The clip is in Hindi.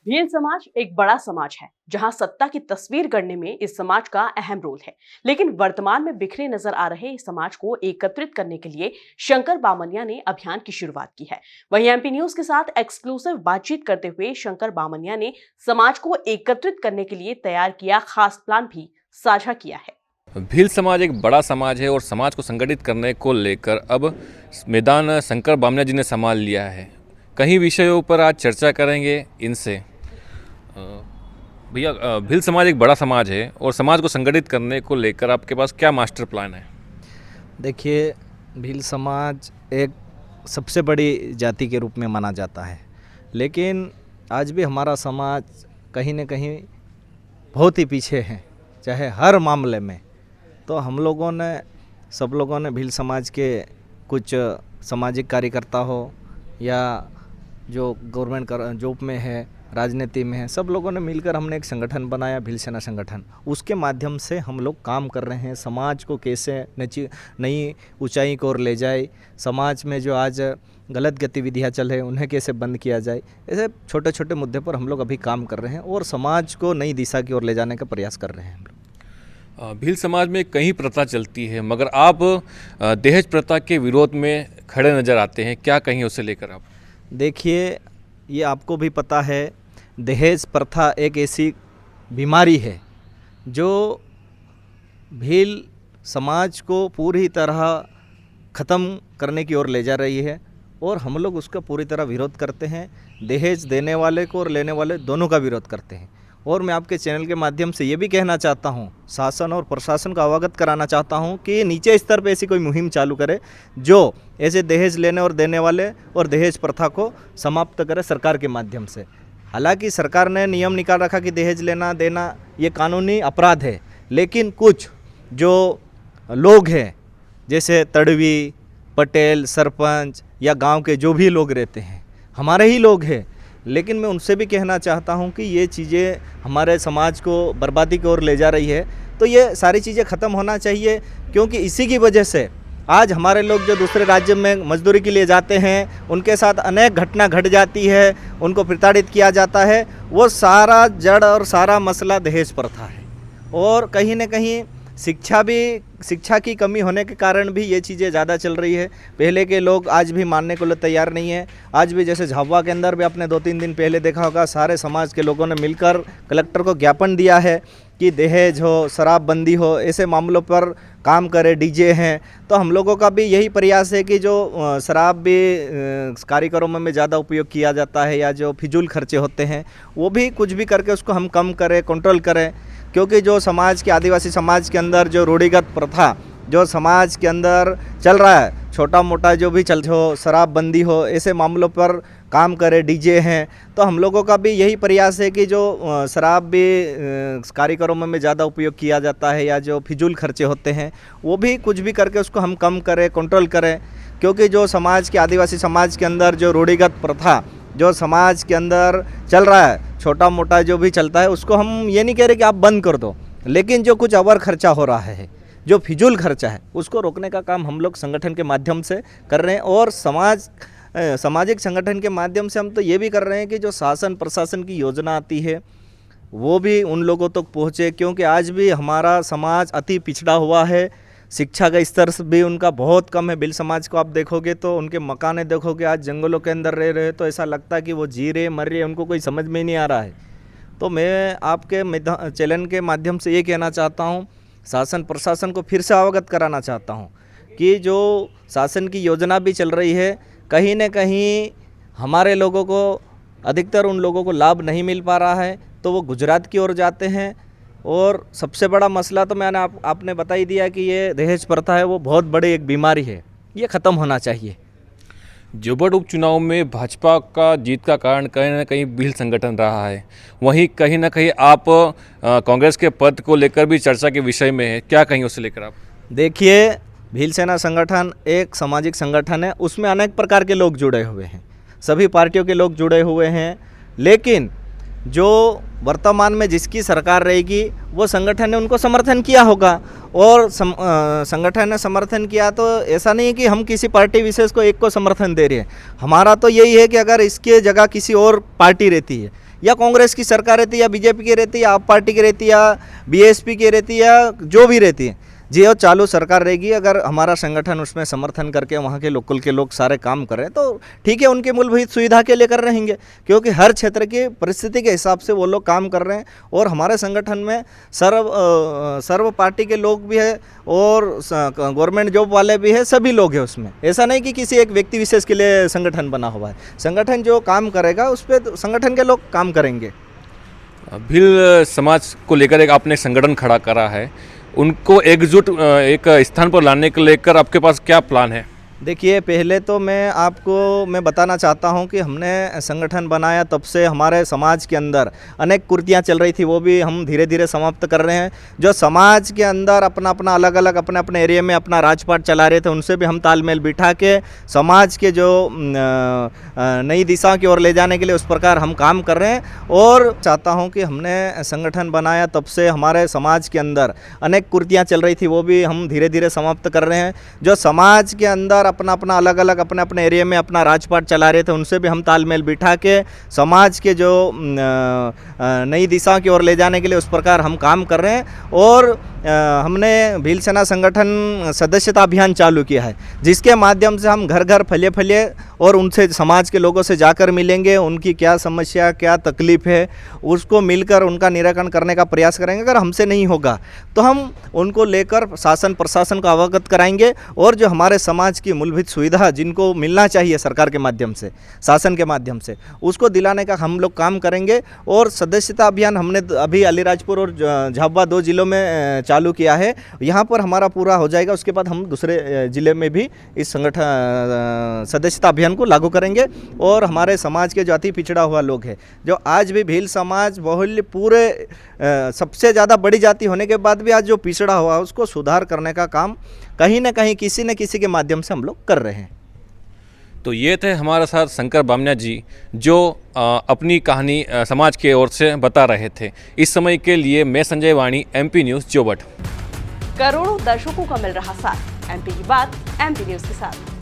भील समाज एक बड़ा समाज है जहां सत्ता की तस्वीर गढ़ने में इस समाज का अहम रोल है। लेकिन वर्तमान में बिखरे नजर आ रहे इस समाज को एकत्रित करने के लिए शंकर बामनिया ने अभियान की शुरुआत की है। वहीं एमपी न्यूज के साथ एक्सक्लूसिव बातचीत करते हुए शंकर बामनिया ने समाज को एकत्रित करने के लिए तैयार किया खास प्लान भी साझा किया है। भील समाज एक बड़ा समाज है और समाज को संगठित करने को लेकर अब मैदान शंकर बामनिया जी ने संभाल लिया है। कई विषयों पर आज चर्चा करेंगे इनसे। भैया, भील समाज एक बड़ा समाज है और समाज को संगठित करने को लेकर आपके पास क्या मास्टर प्लान है? देखिए, भील समाज एक सबसे बड़ी जाति के रूप में माना जाता है, लेकिन आज भी हमारा समाज कहीं न कहीं बहुत ही पीछे है, चाहे हर मामले में। तो हम लोगों ने सब लोगों ने भील समाज के कुछ सामाजिक कार्यकर्ता हो या जो गवर्नमेंट जॉब में है, राजनीति में है, सब लोगों ने मिलकर हमने एक संगठन बनाया, भील सेना संगठन। उसके माध्यम से हम लोग काम कर रहे हैं, समाज को कैसे नई ऊंचाई की ओर ले जाए, समाज में जो आज गलत गतिविधियां चल रही हैं उन्हें कैसे बंद किया जाए। ऐसे छोटे छोटे मुद्दे पर हम लोग अभी काम कर रहे हैं और समाज को नई दिशा की ओर ले जाने का प्रयास कर रहे हैं हम लोग। भील समाज में कई प्रथा चलती है, मगर आप दहेज प्रथा के विरोध में खड़े नज़र आते हैं। क्या कहीं उसे लेकर आप? देखिए, ये आपको भी पता है, दहेज प्रथा एक ऐसी बीमारी है जो भील समाज को पूरी तरह ख़त्म करने की ओर ले जा रही है और हम लोग उसका पूरी तरह विरोध करते हैं। दहेज देने वाले को और लेने वाले दोनों का विरोध करते हैं। और मैं आपके चैनल के माध्यम से ये भी कहना चाहता हूँ, शासन और प्रशासन को अवगत कराना चाहता हूँ कि नीचे स्तर पे ऐसी कोई मुहिम चालू करे जो ऐसे दहेज लेने और देने वाले और दहेज प्रथा को समाप्त करे सरकार के माध्यम से। हालांकि सरकार ने नियम निकाल रखा कि दहेज लेना देना ये कानूनी अपराध है, लेकिन कुछ जो लोग हैं जैसे तड़वी, पटेल, सरपंच या गाँव के जो भी लोग रहते हैं, हमारे ही लोग हैं, लेकिन मैं उनसे भी कहना चाहता हूं कि ये चीज़ें हमारे समाज को बर्बादी की ओर ले जा रही है। तो ये सारी चीज़ें ख़त्म होना चाहिए, क्योंकि इसी की वजह से आज हमारे लोग जो दूसरे राज्य में मजदूरी के लिए जाते हैं उनके साथ अनेक घटना घट जाती है, उनको प्रताड़ित किया जाता है। वो सारा जड़ और सारा मसला दहेज प्रथा है। और कहीं न कहीं शिक्षा की कमी होने के कारण भी ये चीज़ें ज़्यादा चल रही है। पहले के लोग आज भी मानने को तैयार नहीं है। आज भी जैसे झाबुआ के अंदर भी आपने 2-3 दिन पहले देखा होगा, सारे समाज के लोगों ने मिलकर कलेक्टर को ज्ञापन दिया है कि दहेज हो, शराबबंदी हो, ऐसे मामलों पर काम करे। डीजे हैं, तो हम लोगों का भी यही प्रयास है कि जो शराब भी कार्यक्रमों में ज़्यादा उपयोग किया जाता है या जो फिजूल खर्चे होते हैं वो भी कुछ भी करके उसको हम कम करें, कंट्रोल करें। क्योंकि जो समाज के आदिवासी समाज के अंदर जो रूढ़िगत प्रथा जो समाज के अंदर चल रहा है, छोटा मोटा जो भी हो, शराबबंदी हो, ऐसे मामलों पर काम करे। डीजे हैं, तो हम लोगों का भी यही प्रयास है कि जो शराब भी कार्यक्रमों में ज़्यादा उपयोग किया जाता है या जो फिजूल खर्चे होते हैं वो भी कुछ भी करके उसको हम कम करें, कंट्रोल करें। क्योंकि जो समाज के आदिवासी समाज के अंदर जो रूढ़िगत प्रथा जो समाज के अंदर चल रहा है, छोटा मोटा जो भी चलता है, उसको हम ये नहीं कह रहे कि आप बंद कर दो, लेकिन जो कुछ अवर खर्चा हो रहा है, जो फिजूल खर्चा है, उसको रोकने का काम हम लोग संगठन के माध्यम से कर रहे हैं। और सामाजिक संगठन के माध्यम से हम तो ये भी कर रहे हैं कि जो शासन प्रशासन की योजना आती है वो भी उन लोगों तक पहुँचे, क्योंकि आज भी हमारा समाज अति पिछड़ा हुआ है। शिक्षा का स्तर भी उनका बहुत कम है। भील समाज को आप देखोगे तो उनके मकाने देखोगे, आज जंगलों के अंदर रह रहे, तो ऐसा लगता है कि वो जी रहे मर रहे, उनको कोई समझ में ही नहीं आ रहा है। तो मैं आपके चैनल के माध्यम से ये कहना चाहता हूँ, शासन प्रशासन को फिर से अवगत कराना चाहता हूँ कि जो शासन की योजना भी चल रही है, कहीं न कहीं हमारे लोगों को, अधिकतर उन लोगों को लाभ नहीं मिल पा रहा है, तो वो गुजरात की ओर जाते हैं। और सबसे बड़ा मसला तो मैंने आपने बता ही दिया कि ये दहेज प्रथा है, वो बहुत बड़ी एक बीमारी है, ये ख़त्म होना चाहिए। जोबट उपचुनाव में भाजपा का जीत का कारण कहीं ना कहीं भील संगठन रहा है, वहीं कहीं ना कहीं आप कांग्रेस के पद को लेकर भी चर्चा के विषय में है। क्या कहीं उसे लेकर आप? देखिए, भील सेना संगठन एक सामाजिक संगठन है, उसमें अनेक प्रकार के लोग जुड़े हुए हैं, सभी पार्टियों के लोग जुड़े हुए हैं। लेकिन जो वर्तमान में जिसकी सरकार रहेगी वो संगठन ने उनको समर्थन किया होगा, और संगठन ने समर्थन किया तो ऐसा नहीं है कि हम किसी पार्टी विशेष को एक को समर्थन दे रहे हैं। हमारा तो यही है कि अगर इसके जगह किसी और पार्टी रहती है या कांग्रेस की सरकार रहती है या बीजेपी की रहती है या आप पार्टी की रहती है या बीएसपी की रहती है या जो भी रहती है, जो चालू सरकार रहेगी, अगर हमारा संगठन उसमें समर्थन करके वहाँ के लोकल के लोग सारे काम कर रहे हैं तो ठीक है, उनकी मूलभूत सुविधा के लिए कर रहेंगे, क्योंकि हर क्षेत्र की परिस्थिति के हिसाब से वो लोग काम कर रहे हैं। और हमारे संगठन में सर्व पार्टी के लोग भी है और गवर्नमेंट जॉब वाले भी है, सभी लोग हैं उसमें। ऐसा नहीं कि किसी एक व्यक्ति विशेष के लिए संगठन बना हुआ है। संगठन जो काम करेगा उस पर संगठन के लोग काम करेंगे। भील समाज को लेकर एक आपने संगठन खड़ा करा है, उनको एकजुट एक स्थान पर लाने को लेकर आपके पास क्या प्लान है? देखिए, पहले तो मैं बताना चाहता हूं कि हमने संगठन बनाया तब से हमारे समाज के अंदर अनेक कुरीतियां चल रही थी, वो भी हम धीरे धीरे समाप्त कर रहे हैं। जो समाज के अंदर अपना अपना अलग अलग अपने अपने एरिया में अपना राजपाट चला रहे थे, उनसे भी हम तालमेल बिठा के समाज के जो नई दिशा की ओर ले जाने के लिए उस प्रकार हम काम कर रहे हैं। और चाहता हूँ कि हमने संगठन बनाया तब से हमारे समाज के अंदर अनेक कुरीतियाँ चल रही थी, वो भी हम धीरे धीरे समाप्त कर रहे हैं। जो समाज के अंदर अपना अपना अलग अलग अपने अपने एरिया में अपना राजपाट चला रहे थे, उनसे भी हम तालमेल बिठा के समाज के जो नई दिशा की ओर ले जाने के लिए उस प्रकार हम काम कर रहे हैं। और हमने भील सेना संगठन सदस्यता अभियान चालू किया है, जिसके माध्यम से हम घर घर फले फले और उनसे समाज के लोगों से जाकर मिलेंगे, उनकी क्या समस्या क्या तकलीफ़ है उसको मिलकर उनका निराकरण करने का प्रयास करेंगे। अगर हमसे नहीं होगा तो हम उनको लेकर शासन प्रशासन को अवगत कराएंगे और जो हमारे समाज की मूलभूत सुविधा जिनको मिलना चाहिए सरकार के माध्यम से, शासन के माध्यम से, उसको दिलाने का हम लोग काम करेंगे। और सदस्यता अभियान हमने अभी अलीराजपुर और झाबुआ 2 जिलों में चालू किया है, यहाँ पर हमारा पूरा हो जाएगा, उसके बाद हम दूसरे ज़िले में भी इस संगठन सदस्यता अभियान को लागू करेंगे। और हमारे समाज के जो अति पिछड़ा हुआ लोग हैं, जो आज भी भील समाज बहुल्य पूरे सबसे ज़्यादा बड़ी जाति होने के बाद भी आज जो पिछड़ा हुआ उसको सुधार करने का काम कहीं ना कहीं किसी न किसी के माध्यम से हम लोग कर रहे हैं। तो ये थे हमारे साथ शंकर बामनिया जी, जो अपनी कहानी समाज की ओर से बता रहे थे। इस समय के लिए मैं संजय वाणी, MP न्यूज़ जोबट। करोड़ों दर्शकों का मिल रहा साथ, MP की बात MP न्यूज़ के साथ।